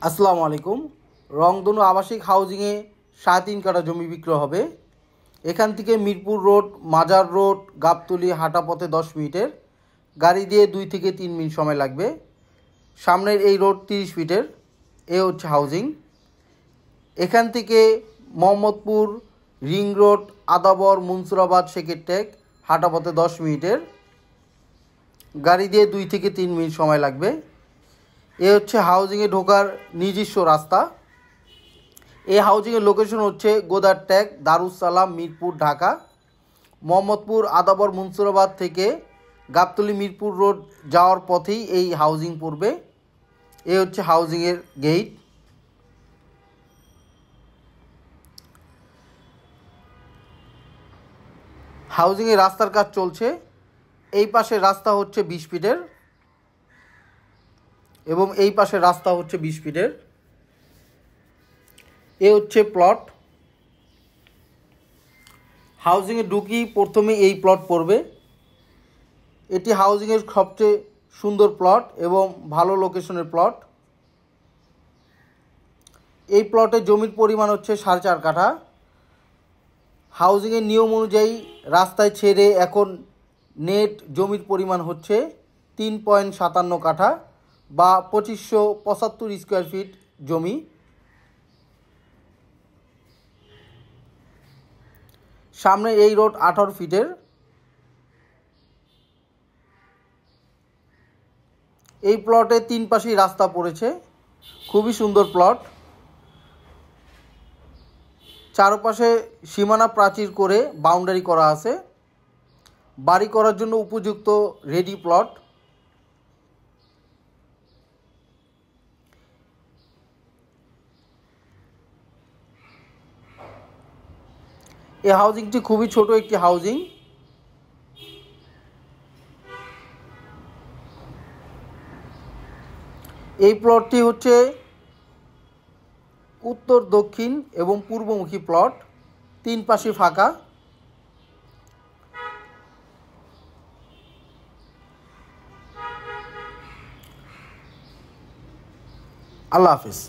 আসসালামু আলাইকুম। রংধনু আবাসিক হাউজিংয়ে 3.5 কাঠা জমি বিক্রয় হবে। এখান থেকে মিরপুর রোড, মাজার রোড, গাবতলী হাঁটা পথে 10 মিনিটের, গাড়ি দিয়ে 2 থেকে 3 মিনিট সময় লাগবে। সামনের এই রোড 30 ফিটের। এ হচ্ছে হাউজিং। এখান থেকে মোহাম্মদপুর, রিং রোড, আদাবর, মুন্সুরাবাদ, শেখেরটেক হাঁটা পথে 10 মিনিটের, গাড়ি দিয়ে 2 থেকে 3 মিনিট সময় লাগবে। এ হচ্ছে হাউজিংয়ে ঢোকার নিজস্ব রাস্তা। এই হাউজিংয়ের লোকেশন হচ্ছে গোদারট্যাগ, দারুসালাম, মিরপুর, ঢাকা। মোহাম্মদপুর, আদাবর, মুন্সুরাবাদ থেকে গাবতলী মিরপুর রোড যাওয়ার পথেই এই হাউজিং পড়বে। এ হচ্ছে হাউজিংয়ের গেট। হাউজিংয়ের রাস্তার কাজ চলছে। এই পাশে রাস্তা হচ্ছে 20 ফিটের এবং এই পাশে রাস্তা হচ্ছে 20 ফিটের। এ হচ্ছে প্লট। হাউজিংয়ে ঢুকি প্রথমে এই প্লট পড়বে। এটি হাউজিংয়ের সবচেয়ে সুন্দর প্লট এবং ভালো লোকেশনের প্লট। এই প্লটে জমির পরিমাণ হচ্ছে 4.5 কাঠা। হাউজিংয়ের নিয়ম অনুযায়ী রাস্তায় ছেড়ে এখন নেট জমির পরিমাণ হচ্ছে 3.57 কাঠা বা 2575 স্কোয়ার ফিট জমি। সামনে এই রোড 18 ফিটের। এই প্লটে 3 পাশেই রাস্তা পড়েছে। খুবই সুন্দর প্লট। চারপাশে সীমানা প্রাচীর করে বাউন্ডারি করা আছে। বাড়ি করার জন্য উপযুক্ত রেডি প্লট। এই হাউজিংটি খুবই ছোট একটি হাউজিং। এই প্লটটি হচ্ছে উত্তর, দক্ষিণ এবং পূর্বমুখী প্লট। 3 পাশে ফাঁকা। আল্লাহ হাফিজ।